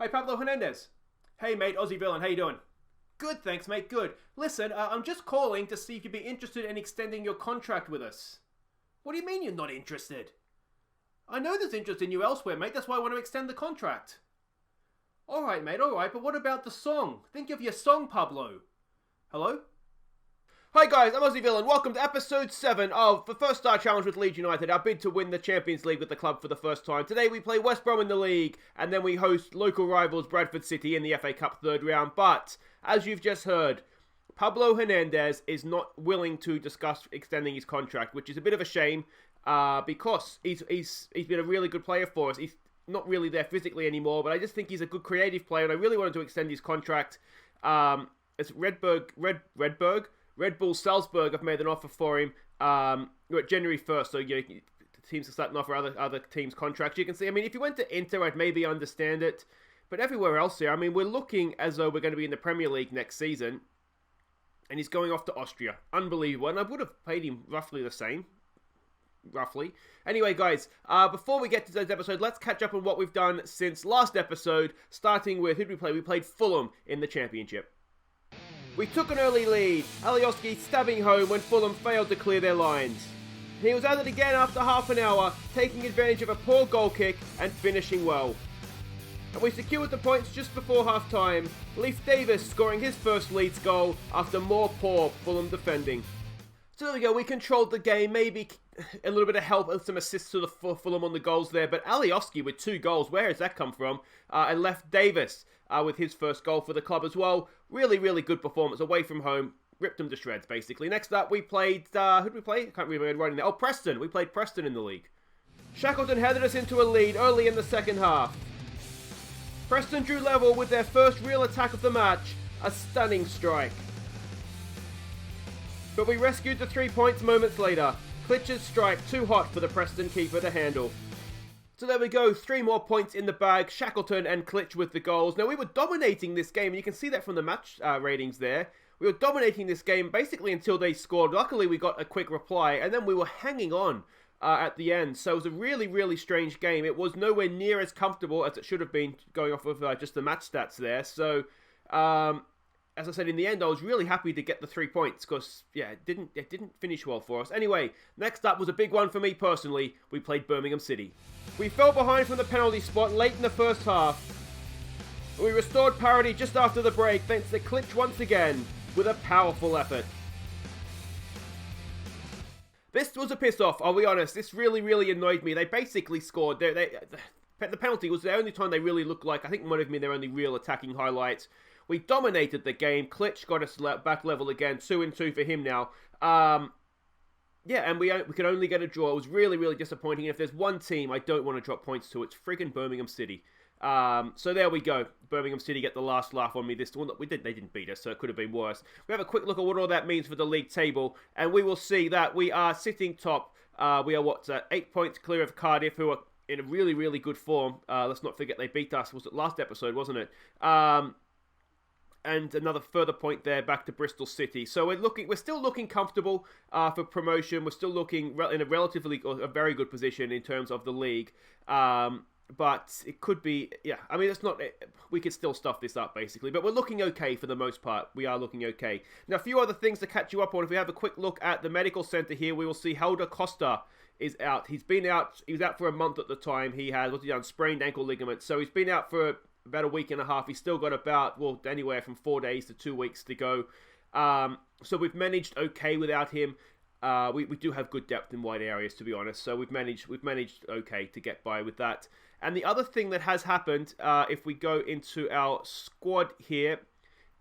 Hey, Pablo Hernandez. Hey, mate, Aussie villain, how you doing? Good, thanks, mate, good. Listen, I'm just calling to see if you'd be interested in extending your contract with us. What do you mean you're not interested? I know there's interest in you elsewhere, mate, that's why I want to extend the contract. Alright, mate, alright, but what about the song? Think of your song, Pablo. Hello? Hi guys, I'm Aussie Villain. Welcome to episode 7 of the First Star Challenge with Leeds United, our bid to win the Champions League with the club for the first time. Today we play West Brom in the league, and then we host local rivals Bradford CIty in the FA Cup third round. But, as you've just heard, Pablo Hernandez is not willing to discuss extending his contract, which is a bit of a shame, because he's been a really good player for us. He's not really there physically anymore, but I just think he's a good creative player, and I really wanted to extend his contract. It's Red Bull Salzburg have made an offer for him. We're at January 1st, so teams are starting to offer other teams contracts. You can see, I mean, if you went to Inter, I'd maybe understand it. But everywhere else here, I mean, we're looking as though we're going to be in the Premier League next season. And he's going off to Austria. Unbelievable. And I would have paid him roughly the same. Roughly. Anyway, guys, before we get to today's episode, let's catch up on what we've done since last episode. Starting with, who did we play? We played Fulham in the Championship. We took an early lead, Alioski stabbing home when Fulham failed to clear their lines. He was at it again after half an hour, taking advantage of a poor goal kick and finishing well. And we secured the points just before half time, Leif Davis scoring his first Leeds goal after more poor Fulham defending. So there we go, we controlled the game, maybe a little bit of help and some assists to the Fulham on the goals there, but Alioski with 2 goals, where has that come from? And left Davis with his first goal for the club as well. Really, really good performance away from home. Ripped them to shreds, basically. Next up, we played, who did we play? I can't remember writing there. Oh, Preston. We played Preston in the league. Shackleton headed us into a lead early in the second half. Preston drew level with their first real attack of the match, a stunning strike. But we rescued the 3 points moments later. Klitsch's strike too hot for the Preston keeper to handle. So there we go, 3 more points in the bag, Shackleton and Klitsch with the goals. Now we were dominating this game, and you can see that from the match ratings there. We were dominating this game basically until they scored. Luckily we got a quick reply, and then we were hanging on at the end. So it was a really, really strange game. It was nowhere near as comfortable as it should have been, going off of just the match stats there. So, as I said, in the end, I was really happy to get the 3 points because, yeah, it didn't finish well for us. Anyway, next up was a big one for me personally. We played Birmingham City. We fell behind from the penalty spot late in the first half. We restored parity just after the break thanks to Klitsch once again with a powerful effort. This was a piss-off, I'll be honest. This really, really annoyed me. They basically scored. The penalty was the only time they really looked like, I think it might have been their only real attacking highlights. We dominated the game. Klitsch got us back level again. 2-2 for him now. Yeah, and we could only get a draw. It was really, really disappointing. If there's one team I don't want to drop points to, it's friggin' Birmingham City. So there we go. Birmingham City get the last laugh on me. This one, they didn't beat us, so it could have been worse. We have a quick look at what all that means for the league table, and we will see that we are sitting top. We are 8 points clear of Cardiff, who are in a really, really good form. Let's not forget they beat us. Was it last episode, wasn't it? And another further point there back to Bristol City. So we're still looking comfortable for promotion. We're still looking in a a very good position in terms of the league. But it could be, yeah, I mean, we could still stuff this up basically, but we're looking okay for the most part. We are looking okay. Now, a few other things to catch you up on. If we have a quick look at the medical centre here, we will see Helder Costa is out. He was out for a month at the time. He had, sprained ankle ligament. So he's been out for about a week and a half. He's still got anywhere from 4 days to 2 weeks to go. So we've managed okay without him. We do have good depth in wide areas, to be honest. So we've managed okay to get by with that. And the other thing that has happened, if we go into our squad here,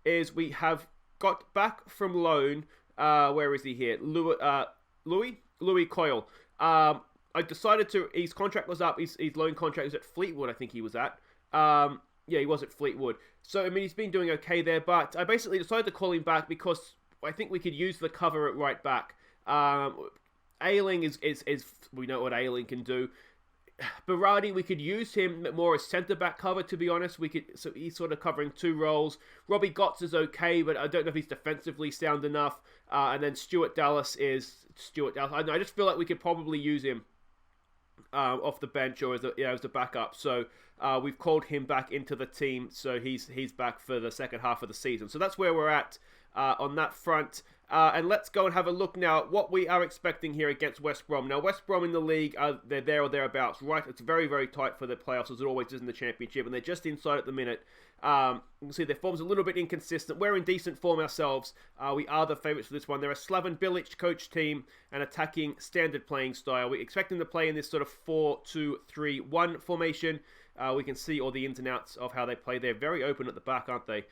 is we have got back from loan. Where is he here? Louis Coyle. I decided his contract was up. His loan contract was at Fleetwood, I think he was at. Yeah, he was at Fleetwood. So, I mean, he's been doing okay there, but I basically decided to call him back because I think we could use the cover at right back. Ayling is we know what Ayling can do. Berardi, we could use him more as centre-back cover, to be honest. So he's sort of covering 2 roles. Robbie Gotts is okay, but I don't know if he's defensively sound enough. And then Stuart Dallas. I just feel like we could probably use him off the bench or as a backup. So we've called him back into the team, so he's back for the second half of the season. So that's where we're at on that front. And let's go and have a look now at what we are expecting here against West Brom. Now, West Brom in the league, they're there or thereabouts, right? It's very, very tight for the playoffs, as it always is in the Championship, and they're just inside at the minute. You can see their form's a little bit inconsistent. We're in decent form ourselves. We are the favourites for this one. They're a Slaven Bilic coach team, an attacking standard playing style. We expect them to play in this sort of 4-2-3-1 formation. We can see all the ins and outs of how they play. They're very open at the back, aren't they?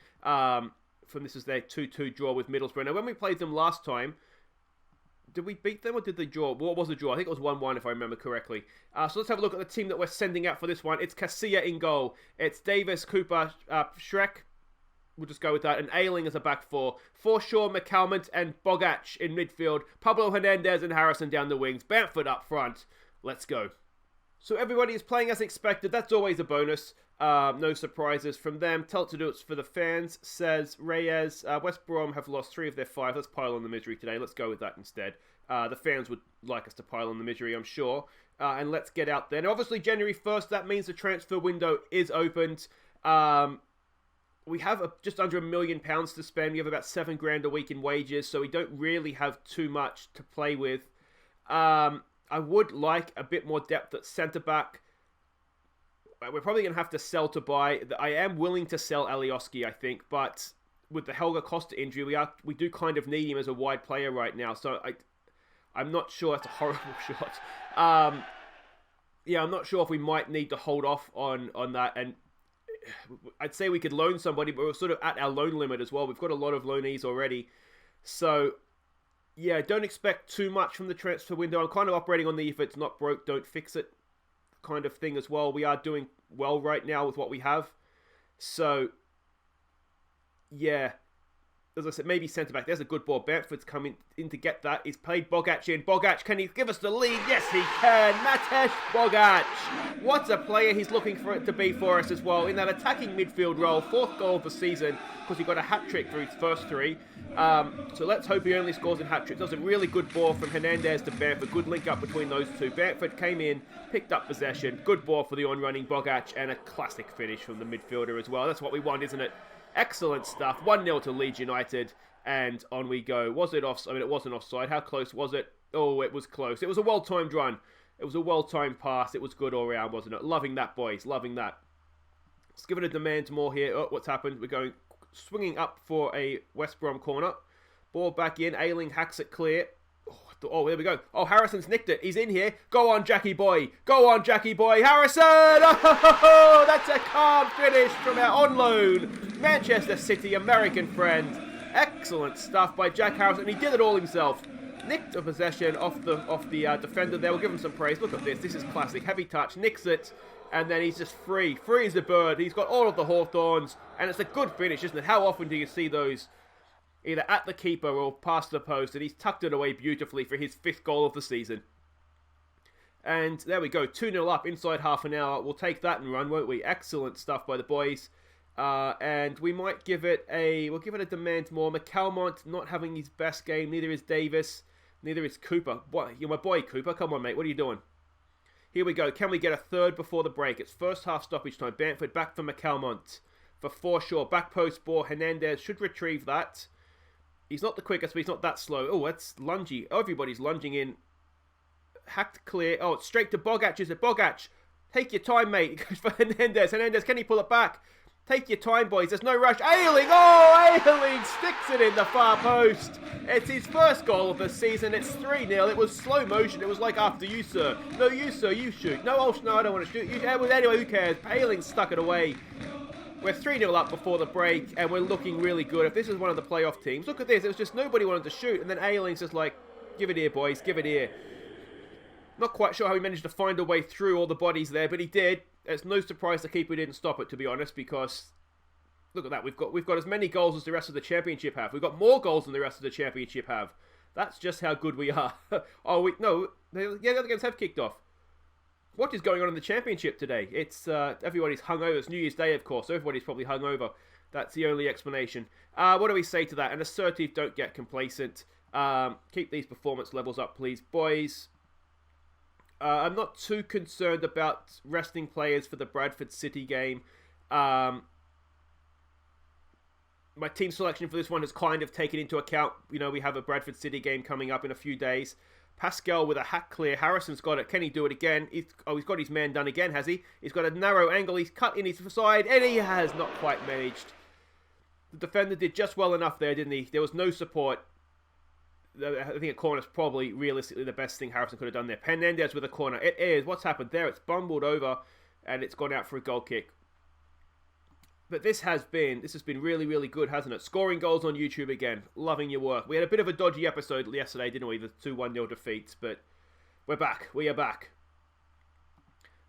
This is their 2-2 draw with Middlesbrough. Now, when we played them last time, did we beat them or did they draw? What was the draw? I think it was 1-1 if I remember correctly. So let's have a look at the team that we're sending out for this one. It's Casilla in goal. It's Davis, Cooper, Shrek. We'll just go with that. And Ayling as a back four. Forshaw, McCalmont, and Bogac in midfield. Pablo Hernandez and Harrison down the wings. Bamford up front. Let's go. So everybody is playing as expected. That's always a bonus. No surprises from them. Tell it to do it for the fans, says Reyes. West Brom have lost 3 of their 5. Let's pile on the misery today. Let's go with that instead. The fans would like us to pile on the misery, I'm sure. And let's get out there. Now, obviously, January 1st, that means the transfer window is opened. We have just under £1 million to spend. We have about $7,000 a week in wages, so we don't really have too much to play with. I would like a bit more depth at centre-back. We're probably going to have to sell to buy. I am willing to sell Alioski, I think, but with the Helga Costa injury, we do kind of need him as a wide player right now, so I'm not sure. That's a horrible shot. I'm not sure if we might need to hold off on that, and I'd say we could loan somebody, but we're sort of at our loan limit as well. We've got a lot of loanees already, so yeah, don't expect too much from the transfer window. I'm kind of operating on the if it's not broke, don't fix it kind of thing as well. We are doing well right now with what we have. So, yeah. As I said, maybe centre-back. There's a good ball. Bamford's coming in to get that. He's played Bogac in. Bogac, can he give us the lead? Yes, he can. Matej Bogac. What a player he's looking for it to be for us as well. In that attacking midfield role. 4th goal of the season. Because he got a hat-trick through his first 3. So let's hope he only scores in hat-tricks. That was a really good ball from Hernandez to Bamford. Good link-up between those two. Bamford came in, picked up possession. Good ball for the on-running Bogac. And a classic finish from the midfielder as well. That's what we want, isn't it? Excellent stuff. 1-0 to Leeds United, and on we go. Was it offside? I mean, it wasn't offside. How close was it? Oh, it was close. It was a well-timed run. It was a well-timed pass. It was good all round, wasn't it? Loving that, boys. Loving that. Let's give it a demand more here. Oh, what's happened? We're going swinging up for a West Brom corner. Ball back in. Ayling hacks it clear. Oh, there we go. Oh, Harrison's nicked it. He's in here. Go on, Jackie boy. Go on, Jackie boy. Harrison! Oh, that's a calm finish from our on loan Manchester City American friend. Excellent stuff by Jack Harrison. He did it all himself. Nicked a possession off the defender there. We'll give him some praise. Look at this. This is classic. Heavy touch. Nicks it. And then he's just free. Free as a bird. He's got all of the Hawthorns. And it's a good finish, isn't it? How often do you see those either at the keeper or past the post, and he's tucked it away beautifully for his 5th goal of the season. And there we go, 2-0 up inside half an hour. We'll take that and run, won't we? Excellent stuff by the boys. And we might give it we'll give it a demand more. McCalmont not having his best game, neither is Davis, neither is Cooper. You're my boy, Cooper. Come on, mate, what are you doing? Here we go. Can we get a third before the break? It's first half stoppage time. Bamford back for McCalmont. For Forshaw, back post ball. Hernandez should retrieve that. He's not the quickest, but he's not that slow. Oh, that's lungy. Oh, everybody's lunging in. Hacked clear. Oh, it's straight to Bogac, is it? Bogac, take your time, mate. It goes for Hernandez. Hernandez, can he pull it back? Take your time, boys. There's no rush. Ayling! Oh, Ayling sticks it in the far post. It's his first goal of the season. It's 3-0. It was slow motion. It was like, after you, sir. No, you, sir, you shoot. No, oh, no, I don't want to shoot. Anyway, who cares? Ayling stuck it away. We're 3-0 up before the break, and we're looking really good. If this is one of the playoff teams, look at this. It was just nobody wanted to shoot, and then Ayling's just like, give it here, boys, give it here. Not quite sure how he managed to find a way through all the bodies there, but he did. It's no surprise the keeper didn't stop it, to be honest, because look at that. We've got as many goals as the rest of the Championship have. We've got more goals than the rest of the Championship have. That's just how good we are. The other games have kicked off. What is going on in the Championship today? It's everybody's hungover. It's New Year's Day, of course, so everybody's probably hungover. That's the only explanation. What do we say to that? An assertive, don't get complacent. Keep these performance levels up, please, boys. I'm not too concerned about resting players for the Bradford City game. My team selection for this one has kind of taken into account, we have a Bradford City game coming up in a few days. Pascal with a hat clear. Harrison's got it. Can he do it again? He's got his man done again, has he? He's got a narrow angle. He's cut in his side, and he has not quite managed. The defender did just well enough there, didn't he? There was no support. I think a corner is probably realistically the best thing Harrison could have done there. Hernandez with a corner. It is. What's happened there? It's bumbled over, and it's gone out for a goal kick. But this has been really, really good, hasn't it? Scoring goals on YouTube again. Loving your work. We had a bit of a dodgy episode yesterday, didn't we? The 2-1-0 defeats, but we're back. We are back.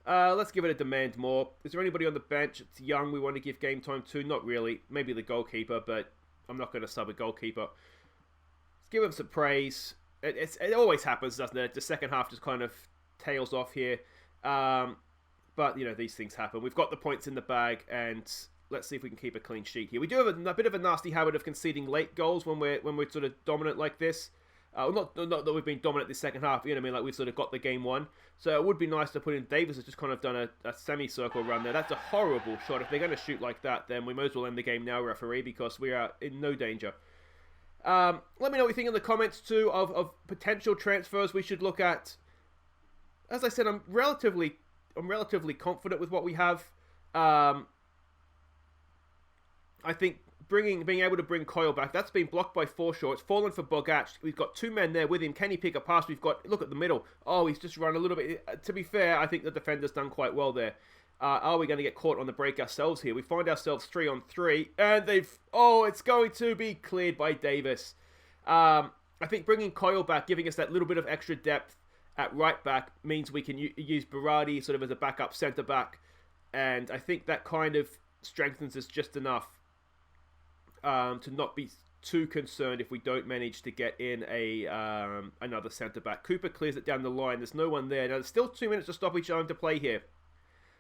Let's give it a demand more. Is there anybody on the bench? It's young. We want to give game time to. Not really. Maybe the goalkeeper, but I'm not going to sub a goalkeeper. Let's give him some praise. It always happens, doesn't it? The second half just kind of tails off here. But, these things happen. We've got the points in the bag, and let's see if we can keep a clean sheet here. We do have a bit of a nasty habit of conceding late goals when we're sort of dominant like this. Not that we've been dominant this second half, like we've sort of got the game won. So it would be nice to put in. Davis has just kind of done a semicircle run there. That's a horrible shot. If they're going to shoot like that, then we might as well end the game now, referee, because we are in no danger. Let me know what you think in the comments too of potential transfers we should look at. As I said, I'm relatively confident with what we have. I think being able to bring Coyle back, that's been blocked by Forshaw. It's fallen for Bogac. We've got two men there with him. Can he pick a pass? Look at the middle. Oh, he's just run a little bit. To be fair, I think the defender's done quite well there. Are we going to get caught on the break ourselves here? We find ourselves 3-on-3, and it's going to be cleared by Davis. I think bringing Coyle back, giving us that little bit of extra depth at right back, means we can use Berardi sort of as a backup centre back, and I think that kind of strengthens us just enough to not be too concerned if we don't manage to get in another centre back. Cooper clears it down the line. There's no one there. Now there's still 2 minutes to stop each time to play here.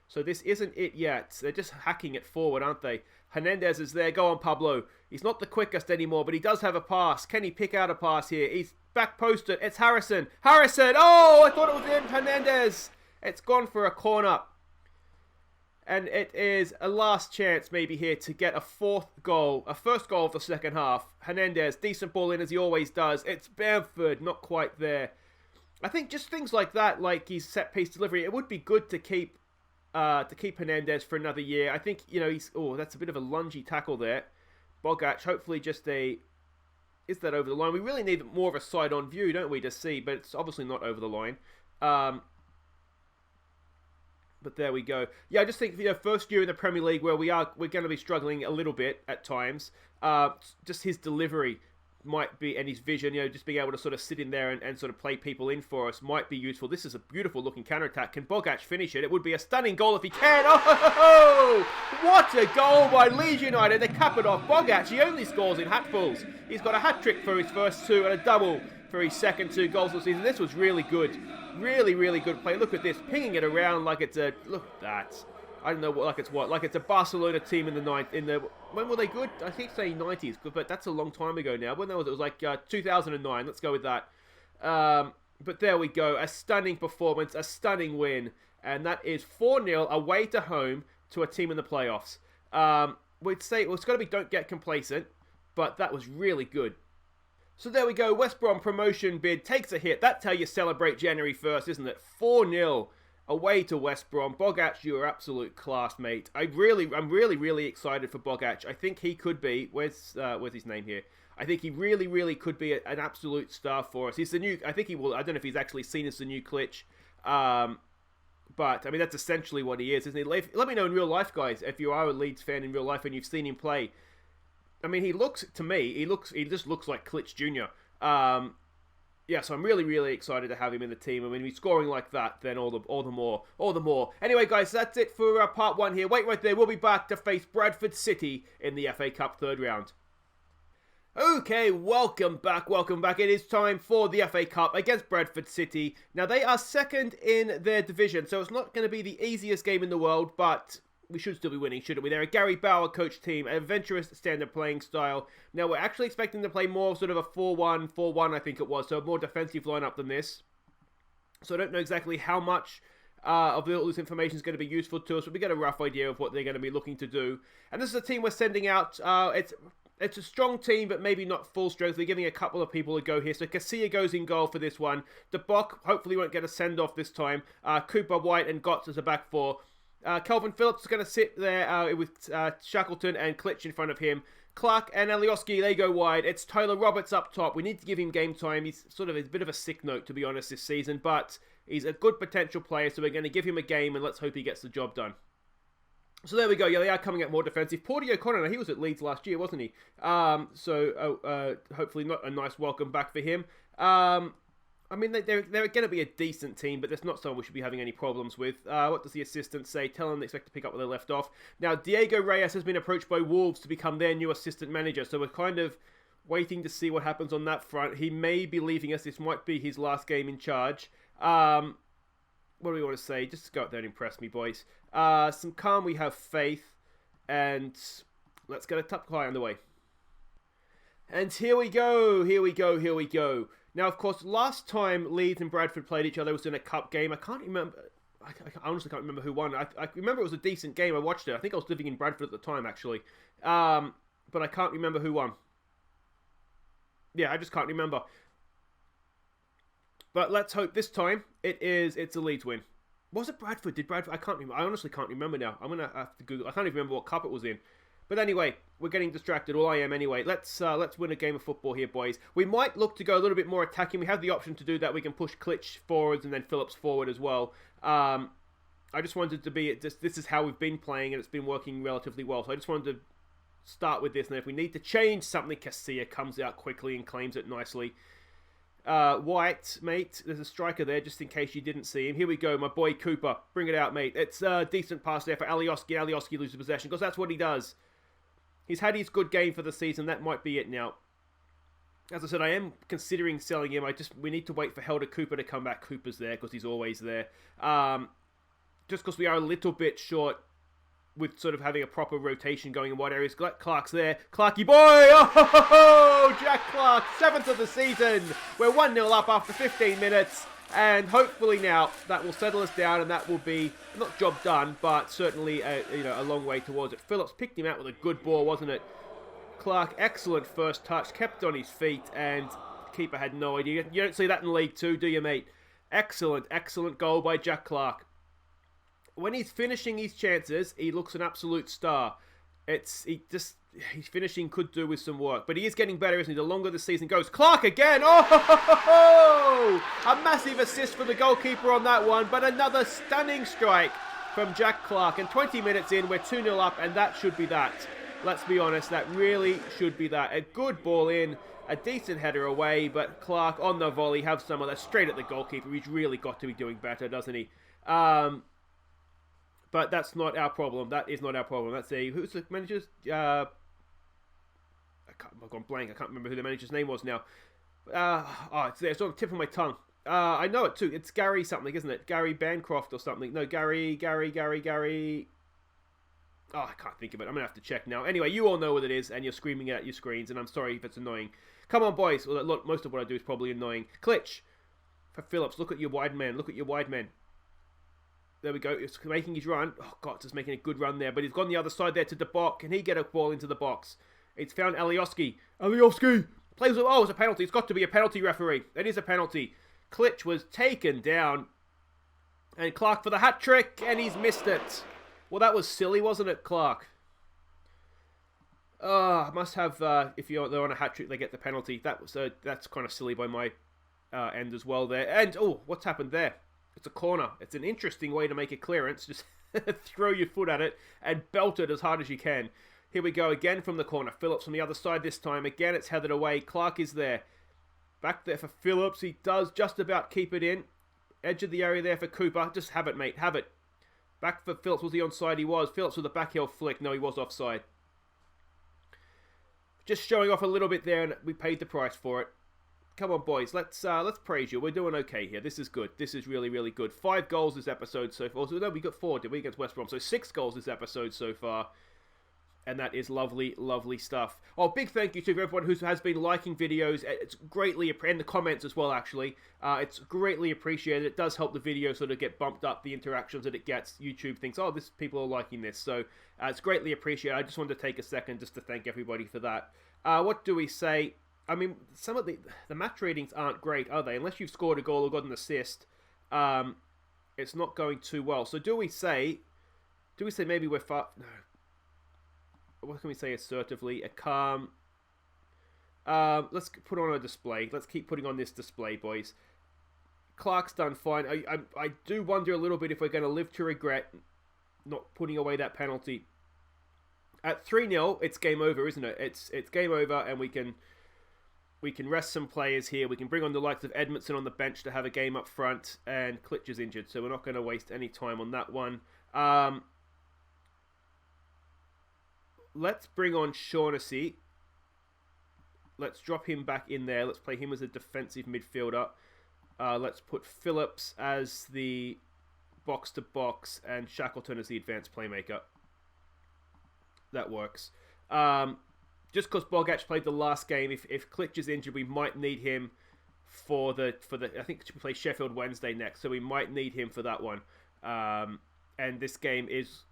So this isn't it yet. They're just hacking it forward, aren't they? Hernandez is there. Go on, Pablo. He's not the quickest anymore, but he does have a pass. Can he pick out a pass here? He's back posted. It's Harrison. Harrison! Oh, I thought it was him. Hernandez. It's gone for a corner. And it is a last chance maybe here to get a first goal of the second half. Hernandez, decent ball in as he always does. It's Bamford, not quite there. I think just things like that, like his set-piece delivery, it would be good to keep Hernandez for another year. I think, that's a bit of a lungy tackle there. Bogac, hopefully is that over the line? We really need more of a side-on view, don't we, to see, but it's obviously not over the line. But there we go. Yeah, I just think, first year in the Premier League where we're going to be struggling a little bit at times. Just his delivery might be, and his vision, just being able to sort of sit in there and sort of play people in for us might be useful. This is a beautiful looking counter-attack. Can Bogac finish it? It would be a stunning goal if he can. Oh, what a goal by Leeds United. They cap it off. Bogac, he only scores in hatfuls. He's got a hat-trick for his first two and a double for his second 2 goals of the season. This was really good. Really, really good play. Look at this. Pinging it around like it's a... Look at that. I don't know like it's a Barcelona team in the when were they good? I keep saying 90s, but that's a long time ago now. When that was, it was like 2009. Let's go with that. But there we go. A stunning performance, a stunning win, and that is 4-0 away to home to a team in the playoffs. We'd say it's got to be don't get complacent, but that was really good. So there we go. West Brom promotion bid takes a hit. That's how you celebrate January 1st, isn't it? 4-0. Away to West Brom. Bogac, you are absolute class, mate. I'm really excited for Bogac. I think he could be. Where's his name here? I think he really could be an absolute star for us. He's the new. I think he will. I don't know if he's actually seen as the new Klitsch, but I mean that's essentially what he is, isn't he? Let me know in real life, guys, if you are a Leeds fan in real life and you've seen him play. I mean, he just looks like Klitsch Jr. Yeah, so I'm really excited to have him in the team. I mean, if he's scoring like that, then all the more. Anyway, guys, that's it for part 1 here. Wait right there. We'll be back to face Bradford City in the FA Cup third round. Okay, welcome back. It is time for the FA Cup against Bradford City. Now, they are second in their division, so it's not going to be the easiest game in the world, but we should still be winning, shouldn't we? They're a Gary Bauer coach team, an adventurous standard playing style. Now, we're actually expecting to play more sort of a 4-1, I think it was, so a more defensive lineup than this. So I don't know exactly how much of all this information is going to be useful to us, but we get a rough idea of what they're going to be looking to do. And this is a team we're sending out. It's a strong team, but maybe not full strength. We're giving a couple of people a go here. So Casilla goes in goal for this one. De Bock hopefully won't get a send-off this time. Cooper, White, and Gotts as a back four. Kelvin Phillips is going to sit there with Shackleton and Klitsch in front of him. Clark and Alioski, they go wide. It's Tyler Roberts up top. We need to give him game time. He's sort of a bit of a sick note, to be honest, this season. But he's a good potential player, so we're going to give him a game, and let's hope he gets the job done. So there we go. Yeah, they are coming out more defensive. Porty O'Connor, he was at Leeds last year, wasn't he? Hopefully not a nice welcome back for him. I mean, they're going to be a decent team, but that's not someone we should be having any problems with. What does the assistant say? Tell them they expect to pick up where they left off. Now, Diego Reyes has been approached by Wolves to become their new assistant manager, so we're kind of waiting to see what happens on that front. He may be leaving us. This might be his last game in charge. What do we want to say? Just go out there and impress me, boys. Some calm, we have faith, and let's get a top guy on the way. And here we go. Now, of course, last time Leeds and Bradford played each other was in a cup game. I can't remember. I honestly can't remember who won. I remember it was a decent game. I watched it. I think I was living in Bradford at the time, actually. But I can't remember who won. Yeah, I just can't remember. But let's hope this time it's a Leeds win. Was it Bradford? Did Bradford? I can't remember. I honestly can't remember now. I'm gonna have to Google. I can't even remember what cup it was in. But anyway, we're getting distracted. Well, I am anyway. Let's win a game of football here, boys. We might look to go a little bit more attacking. We have the option to do that. We can push Klitsch forwards and then Phillips forward as well. I just wanted to be. This is how we've been playing, and it's been working relatively well. So I just wanted to start with this. And if we need to change something, Casilla comes out quickly and claims it nicely. White, mate, there's a striker there just in case you didn't see him. Here we go, my boy Cooper. Bring it out, mate. It's a decent pass there for Alioski. Alioski loses possession because that's what he does. He's had his good game for the season. That might be it now. As I said, I am considering selling him. We need to wait for Helder Cooper to come back. Cooper's there because he's always there. Just because we are a little bit short with sort of having a proper rotation going in wide areas. Clark's there. Clarky boy! Oh, Jack Clark, 7th of the season. We're 1-0 up after 15 minutes. And hopefully now that will settle us down and that will be, not job done, but certainly a long way towards it. Phillips picked him out with a good ball, wasn't it? Clark, excellent first touch, kept on his feet, and the keeper had no idea. You don't see that in League 2, do you, mate? Excellent goal by Jack Clark. When he's finishing his chances, he looks an absolute star. His finishing could do with some work, but he is getting better, isn't he? The longer the season goes. Clark again! Oh! A massive assist from the goalkeeper on that one, but another stunning strike from Jack Clark. And 20 minutes in, we're 2-0 up, and that should be that. Let's be honest, that really should be that. A good ball in, a decent header away, but Clark on the volley, have some of that straight at the goalkeeper. He's really got to be doing better, doesn't he? But that's not our problem. That is not our problem. Who's the manager's? I've gone blank. I can't remember who the manager's name was now. It's there. It's on the tip of my tongue. I know it too. It's Gary something, isn't it? Gary Bancroft or something. No, Gary. Oh, I can't think of it. I'm going to have to check now. Anyway, you all know what it is, and you're screaming at your screens, and I'm sorry if it's annoying. Come on, boys. Well, look, most of what I do is probably annoying. Klitsch for Phillips. Look at your wide man. There we go. It's making his run. Oh, God, just making a good run there. But he's gone the other side there to the box. Can he get a ball into the box? It's found Alioski. Alioski! Plays with... Oh, it's a penalty. It's got to be a penalty, referee. It is a penalty. Klitsch was taken down. And Clark for the hat-trick. And he's missed it. Well, that was silly, wasn't it, Clark? Must have... if they're on a hat-trick, they get the penalty. That's kind of silly by my end as well there. And, what's happened there? It's a corner. It's an interesting way to make a clearance. Just throw your foot at it and belt it as hard as you can. Here we go again from the corner. Phillips on the other side this time. Again, it's headed away. Clark is there. Back there for Phillips. He does just about keep it in. Edge of the area there for Cooper. Just have it, mate. Have it. Back for Phillips. Was he onside? He was. Phillips with a back heel flick. No, he was offside. Just showing off a little bit there, and we paid the price for it. Come on, boys. Let's praise you. We're doing okay here. This is good. This is really, really good. 5 goals this episode so far. So, no, we got 4, did we, against West Brom? So 6 goals this episode so far. And that is lovely, lovely stuff. Oh, big thank you to everyone who has been liking videos. It's greatly, and the comments as well, actually. It's greatly appreciated. It does help the video sort of get bumped up, the interactions that it gets. YouTube thinks, oh, people are liking this. So it's greatly appreciated. I just wanted to take a second just to thank everybody for that. What do we say? I mean, some of the match ratings aren't great, are they? Unless you've scored a goal or got an assist, it's not going too well. So do we say maybe we're far... No. What can we say assertively? A calm... let's put on a display. Let's keep putting on this display, boys. Clark's done fine. I do wonder a little bit if we're going to live to regret not putting away that penalty. At 3-0, it's game over, isn't it? It's game over, and we can rest some players here. We can bring on the likes of Edmondson on the bench to have a game up front, and Klitsch is injured, so we're not going to waste any time on that one. Let's bring on Shaughnessy. Let's drop him back in there. Let's play him as a defensive midfielder. Let's put Phillips as the box-to-box and Shackleton as the advanced playmaker. That works. Just because Bogac played the last game, if Klitsch is injured, we might need him for the I think we play Sheffield Wednesday next, so we might need him for that one. And this game is...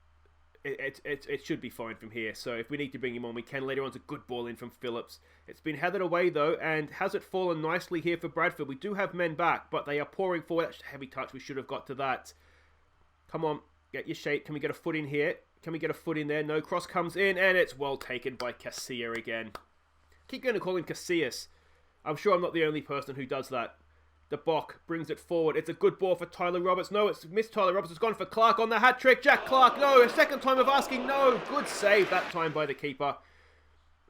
It should be fine from here. So if we need to bring him on, we can. Later on, it's a good ball in from Phillips. It's been headed away, though, and has it fallen nicely here for Bradford? We do have men back, but they are pouring forward. That's a heavy touch. We should have got to that. Come on, get your shape. Can we get a foot in here? Can we get a foot in there? No, cross comes in, and it's well taken by Casilla again. Keep going to call him Casillas. I'm sure I'm not the only person who does that. The Bok brings it forward. It's a good ball for Tyler Roberts. No, it's missed Tyler Roberts. It's gone for Clark on the hat-trick. Jack Clark, no. A second time of asking, no. Good save that time by the keeper.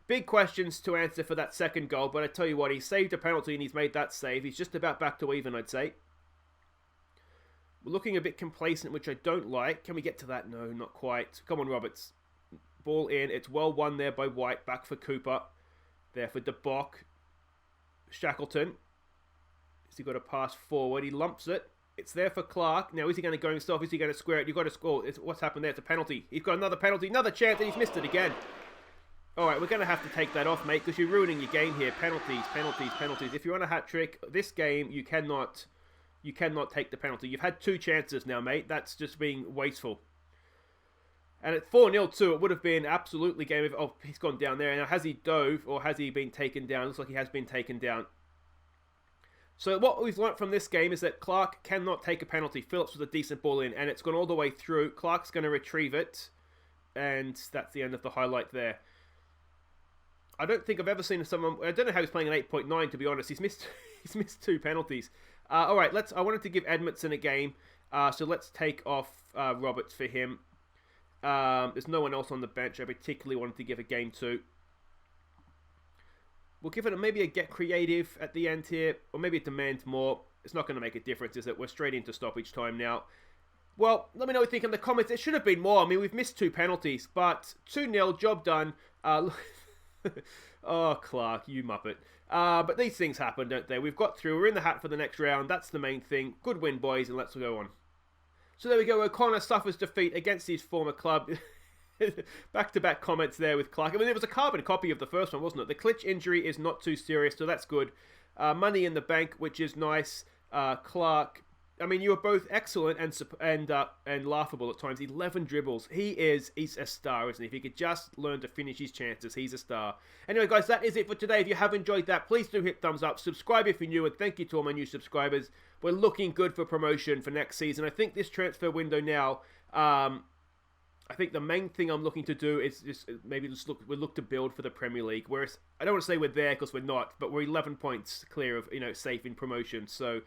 Big questions to answer for that second goal, but I tell you what, he saved a penalty and he's made that save. He's just about back to even, I'd say. We're looking a bit complacent, which I don't like. Can we get to that? No, not quite. Come on, Roberts. Ball in. It's well won there by White. Back for Cooper. There for De Bok. Shackleton. Has he got a pass forward? He lumps it. It's there for Clark. Now, is he going to go himself? Is he going to square it? You've got to score. What's happened there? It's a penalty. He's got another penalty. Another chance, and he's missed it again. All right, we're going to have to take that off, mate, because you're ruining your game here. Penalties, penalties, penalties. If you're on a hat-trick, this game, you cannot take the penalty. You've had 2 chances now, mate. That's just being wasteful. And at 4-0 too, it would have been absolutely game over. Oh, he's gone down there. Now, has he dove, or has he been taken down? Looks like he has been taken down. So what we've learnt from this game is that Clark cannot take a penalty. Phillips was a decent ball in, and it's gone all the way through. Clark's going to retrieve it, and that's the end of the highlight there. I don't think I've ever seen someone... I don't know how he's playing an 8.9, to be honest. He's missed 2 penalties. All right, I wanted to give Edmondson a game, so let's take off Roberts for him. There's no one else on the bench I particularly wanted to give a game to. We'll give it maybe a get creative at the end here, or maybe a demand more. It's not going to make a difference, is it? We're straight into stoppage time now. Well, let me know what you think in the comments. It should have been more. I mean, we've missed 2 penalties, but 2-0, job done. Oh, Clark, you muppet. But these things happen, don't they? We've got through. We're in the hat for the next round. That's the main thing. Good win, boys, and let's go on. So there we go. O'Connor suffers defeat against his former club. Back-to-back comments there with Clark. I mean, it was a carbon copy of the first one, wasn't it? The Klitsch injury is not too serious, so that's good. Money in the bank, which is nice. Clark, I mean, you were both excellent and laughable at times. 11 dribbles. He's a star, isn't he? If he could just learn to finish his chances, he's a star. Anyway, guys, that is it for today. If you have enjoyed that, please do hit thumbs up. Subscribe if you're new, and thank you to all my new subscribers. We're looking good for promotion for next season. I think this transfer window now... I think the main thing I'm looking to do is just maybe look to build for the Premier League. Whereas I don't want to say we're there because we're not, but we're 11 points clear of safe in promotion. So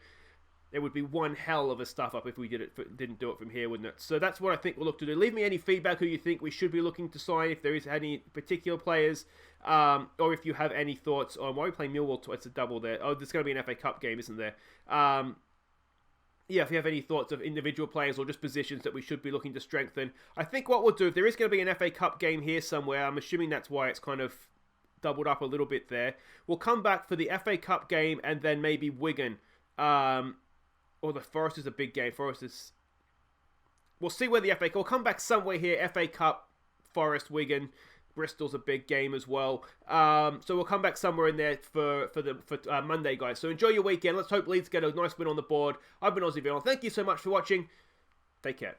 it would be one hell of a stuff up if we didn't do it from here, wouldn't it? So that's what I think we'll look to do. Leave me any feedback who you think we should be looking to sign, if there is any particular players, or if you have any thoughts on why we play Millwall twice. It's a double there. Oh, there's going to be an FA Cup game, isn't there? Yeah, if you have any thoughts of individual players or just positions that we should be looking to strengthen. I think what we'll do, if there is going to be an FA Cup game here somewhere, I'm assuming that's why it's kind of doubled up a little bit there. We'll come back for the FA Cup game and then maybe Wigan. Or the Forest is a big game. Forest is... We'll see where the FA Cup... We'll come back somewhere here. FA Cup, Forest, Wigan, Bristol's a big game as well. So we'll come back somewhere in there for Monday, guys. So enjoy your weekend. Let's hope Leeds get a nice win on the board. I've been Aussie Vion. Thank you so much for watching. Take care.